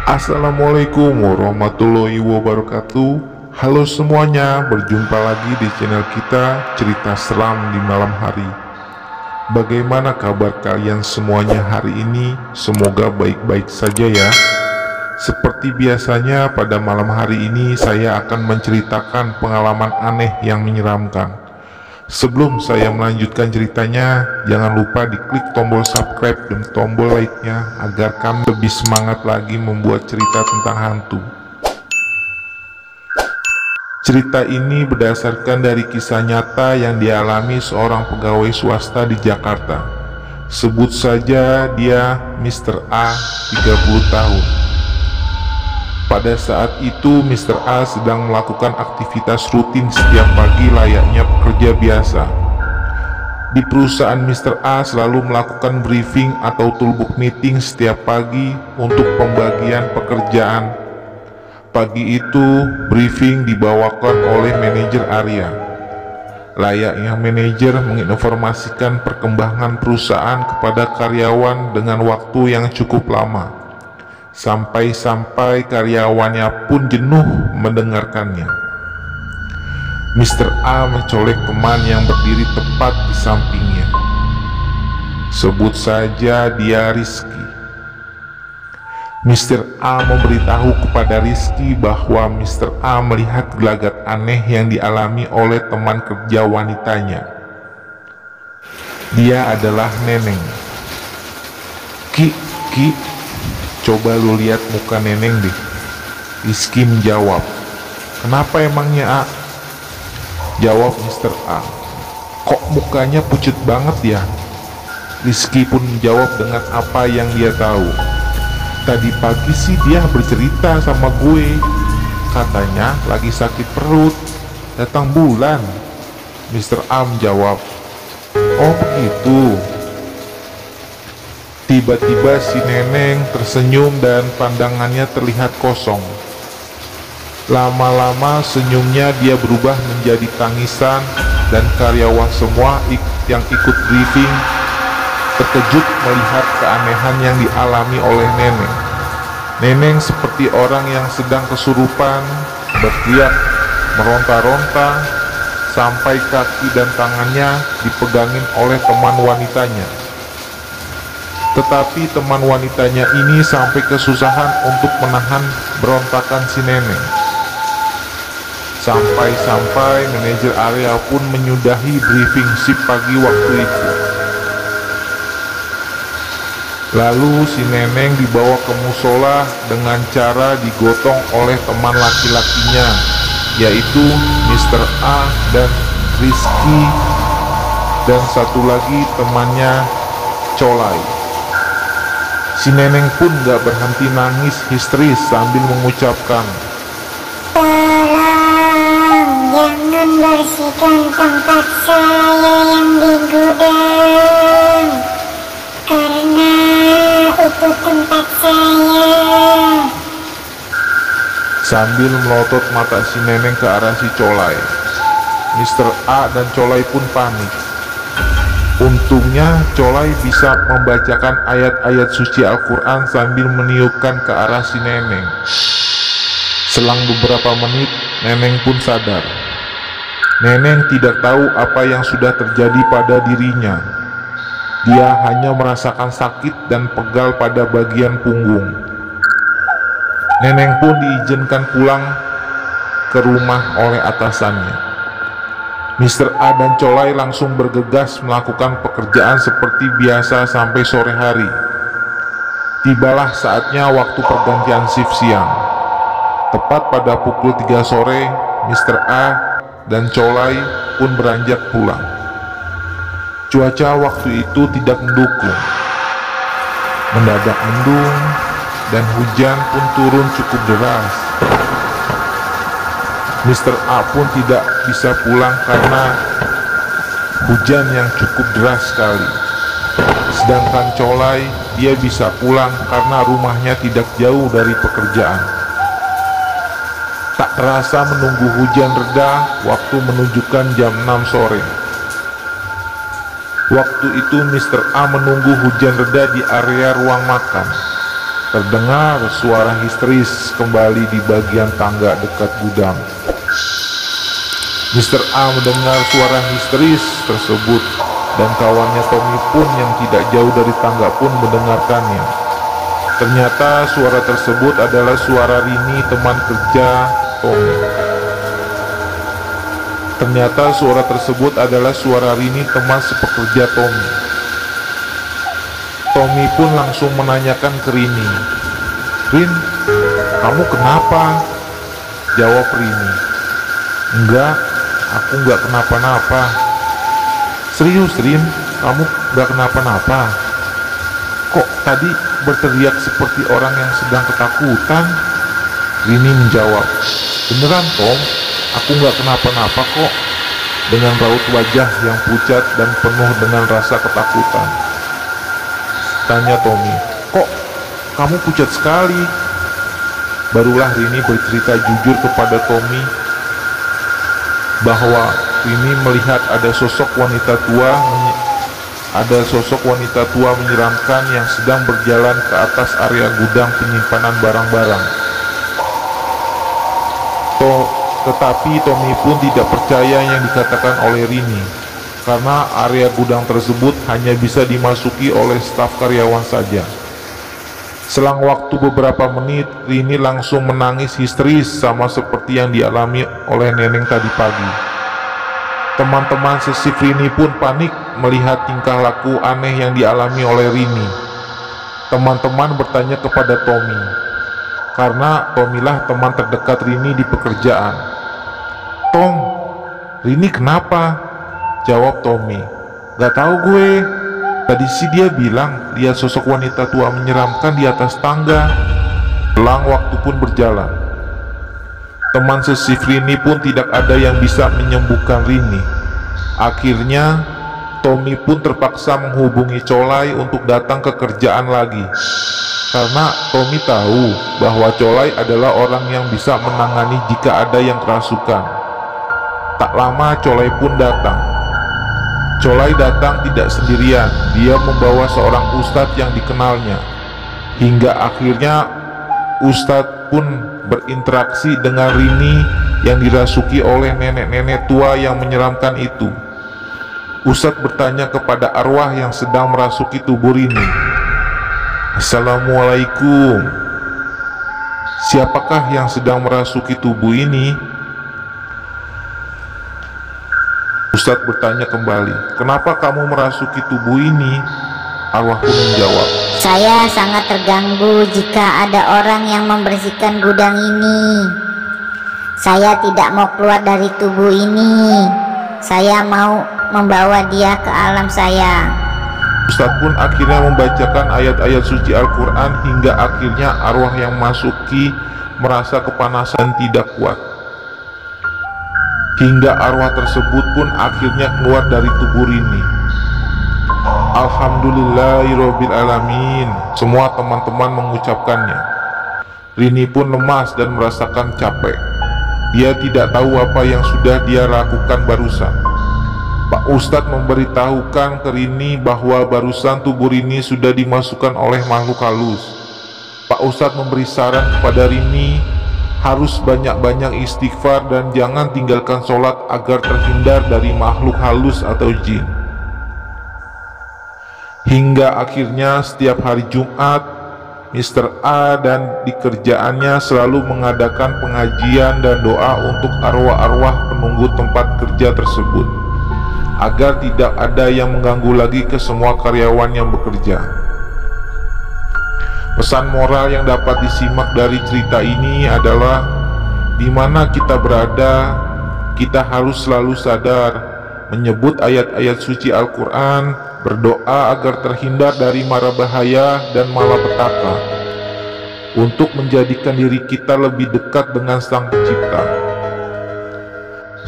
Assalamualaikum warahmatullahi wabarakatuh. Halo semuanya, berjumpa lagi di channel kita Cerita Seram di Malam Hari. Bagaimana kabar kalian semuanya hari ini? Semoga baik-baik saja ya. Seperti biasanya pada malam hari ini saya akan menceritakan pengalaman aneh yang menyeramkan. Sebelum saya melanjutkan ceritanya, jangan lupa diklik tombol subscribe dan tombol like-nya agar kami lebih semangat lagi membuat cerita tentang hantu. Cerita ini berdasarkan dari kisah nyata yang dialami seorang pegawai swasta di Jakarta. Sebut saja dia Mr. A, 30 tahun. Pada saat itu Mr. A sedang melakukan aktivitas rutin setiap pagi layaknya pekerja biasa. Di perusahaan Mr. A selalu melakukan briefing atau toolbox meeting setiap pagi untuk pembagian pekerjaan. Pagi itu briefing dibawakan oleh manajer area. Layaknya manajer menginformasikan perkembangan perusahaan kepada karyawan dengan waktu yang cukup lama. Sampai-sampai karyawannya pun jenuh mendengarkannya. Mr. A mencolek teman yang berdiri tepat di sampingnya. Sebut saja dia Rizky. Mr. A memberitahu kepada Rizky bahwa Mr. A melihat gelagat aneh yang dialami oleh teman kerja wanitanya. Dia adalah Neneng. Ki, coba lu lihat muka Neneng deh. Rizky menjawab. Kenapa emangnya, A? Jawab Mr. A. Kok mukanya pucat banget ya? Rizky pun menjawab dengan apa yang dia tahu. Tadi pagi sih dia bercerita sama gue. Katanya lagi sakit perut, datang bulan. Mr. A menjawab. Oh begitu. Tiba-tiba si Neneng tersenyum dan pandangannya terlihat kosong. Lama-lama senyumnya dia berubah menjadi tangisan dan karyawan semua yang ikut briefing terkejut melihat keanehan yang dialami oleh Neneng. Neneng seperti orang yang sedang kesurupan, berteriak, meronta-ronta, sampai kaki dan tangannya dipegangin oleh teman wanitanya. Tetapi teman wanitanya ini sampai kesusahan untuk menahan berontakan si Neneng. Sampai-sampai manajer area pun menyudahi briefing shift pagi waktu itu. Lalu si Neneng dibawa ke musola dengan cara digotong oleh teman laki-lakinya, yaitu Mr. A dan Rizky, dan satu lagi temannya Colai. Si Neneng pun gak berhenti nangis histeris sambil mengucapkan, "Tolong jangan bersihkan tempat saya yang di gudang, karena itu tempat saya." sambil melotot mata si Neneng ke arah si Colai. Mr. A dan Colai pun panik. Untungnya Colai bisa membacakan ayat-ayat suci Al-Quran sambil meniupkan ke arah si Neneng. Selang beberapa menit, Neneng pun sadar. Neneng tidak tahu apa yang sudah terjadi pada dirinya. Dia hanya merasakan sakit dan pegal pada bagian punggung. Neneng pun diizinkan pulang ke rumah oleh atasannya. Mr. A dan Colai langsung bergegas melakukan pekerjaan seperti biasa sampai sore hari. Tibalah saatnya waktu pergantian shift siang. Tepat pada pukul 3 sore, Mr. A dan Colai pun beranjak pulang. Cuaca waktu itu tidak mendukung. Mendadak mendung dan hujan pun turun cukup deras. Mr. A pun tidak bisa pulang karena hujan yang cukup deras sekali. Sedangkan Colai, dia bisa pulang karena rumahnya tidak jauh dari pekerjaan. Tak terasa menunggu hujan reda, waktu menunjukkan jam 6 sore. Waktu itu Mr. A menunggu hujan reda di area ruang makan. Terdengar suara histeris kembali di bagian tangga dekat gudang. Mr. A mendengar suara histeris tersebut, dan kawannya Tommy pun yang tidak jauh dari tangga pun mendengarkannya. Ternyata suara tersebut adalah suara Rini, teman kerja Tommy. Ternyata suara tersebut adalah suara Rini, teman sepekerja Tommy. Tommy pun langsung menanyakan ke Rini, "Rin, kamu kenapa?" Jawab Rini, "Enggak, aku enggak kenapa-napa." "Serius, Rin, kamu enggak kenapa-napa? Kok tadi berteriak seperti orang yang sedang ketakutan?" Rini menjawab, "Beneran, Tom, aku enggak kenapa-napa kok," dengan raut wajah yang pucat dan penuh dengan rasa ketakutan. Tanya Tommy, "Kok kamu pucat sekali?" Barulah Rini bercerita jujur kepada Tommy bahwa Rini melihat ada sosok wanita tua menyeramkan yang sedang berjalan ke atas area gudang penyimpanan barang-barang. Tetapi Tommy pun tidak percaya yang dikatakan oleh Rini, karena area gudang tersebut hanya bisa dimasuki oleh staf karyawan saja. Selang waktu beberapa menit, Rini langsung menangis histeris sama seperti yang dialami oleh Neneng tadi pagi. Teman-teman sesif Rini pun panik melihat tingkah laku aneh yang dialami oleh Rini. Teman-teman bertanya kepada Tommy, karena Tommy lah teman terdekat Rini di pekerjaan. "Tom, Rini kenapa?" Jawab Tommy, "Gak tahu gue. Tadi sih dia bilang lihat sosok wanita tua menyeramkan di atas tangga." Selang waktu pun berjalan. Teman sesif Rini pun tidak ada yang bisa menyembuhkan Rini. Akhirnya Tommy pun terpaksa menghubungi Colai untuk datang ke kerjaan lagi, karena Tommy tahu bahwa Colai adalah orang yang bisa menangani jika ada yang kerasukan. Tak lama Colai pun datang. Colai datang tidak sendirian, dia membawa seorang ustadz yang dikenalnya. Hingga akhirnya ustadz pun berinteraksi dengan Rini yang dirasuki oleh nenek-nenek tua yang menyeramkan itu. Ustadz bertanya kepada arwah yang sedang merasuki tubuh Rini, "Assalamualaikum, siapakah yang sedang merasuki tubuh ini?" Ustadz bertanya kembali, "Kenapa kamu merasuki tubuh ini?" Arwah pun menjawab, "Saya sangat terganggu jika ada orang yang membersihkan gudang ini. Saya tidak mau keluar dari tubuh ini. Saya mau membawa dia ke alam saya." Ustadz pun akhirnya membacakan ayat-ayat suci Al-Quran hingga akhirnya arwah yang masuki merasa kepanasan tidak kuat. Hingga arwah tersebut pun akhirnya keluar dari tubuh Rini. Alhamdulillahirabbil alamin, semua teman-teman mengucapkannya. Rini pun lemas dan merasakan capek. Dia tidak tahu apa yang sudah dia lakukan barusan. Pak Ustadz memberitahukan ke Rini bahwa barusan tubuh Rini sudah dimasukkan oleh makhluk halus. Pak Ustadz memberi saran kepada Rini harus banyak-banyak istighfar dan jangan tinggalkan sholat agar terhindar dari makhluk halus atau jin. Hingga akhirnya setiap hari Jumat, Mr. A dan di kerjaannya selalu mengadakan pengajian dan doa untuk arwah-arwah penunggu tempat kerja tersebut, agar tidak ada yang mengganggu lagi ke semua karyawan yang bekerja. Pesan moral yang dapat disimak dari cerita ini adalah, di mana kita berada, kita harus selalu sadar, menyebut ayat-ayat suci Al-Quran, berdoa agar terhindar dari mara bahaya dan malapetaka, untuk menjadikan diri kita lebih dekat dengan Sang Pencipta.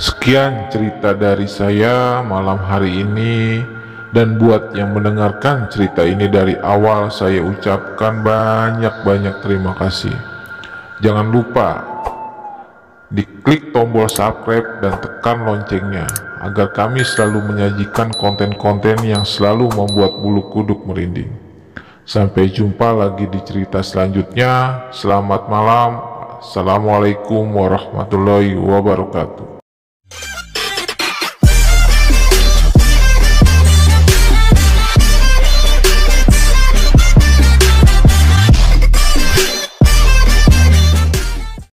Sekian cerita dari saya malam hari ini. Dan buat yang mendengarkan cerita ini dari awal, saya ucapkan banyak-banyak terima kasih. Jangan lupa diklik tombol subscribe dan tekan loncengnya, agar kami selalu menyajikan konten-konten yang selalu membuat bulu kuduk merinding. Sampai jumpa lagi di cerita selanjutnya. Selamat malam. Assalamualaikum warahmatullahi wabarakatuh.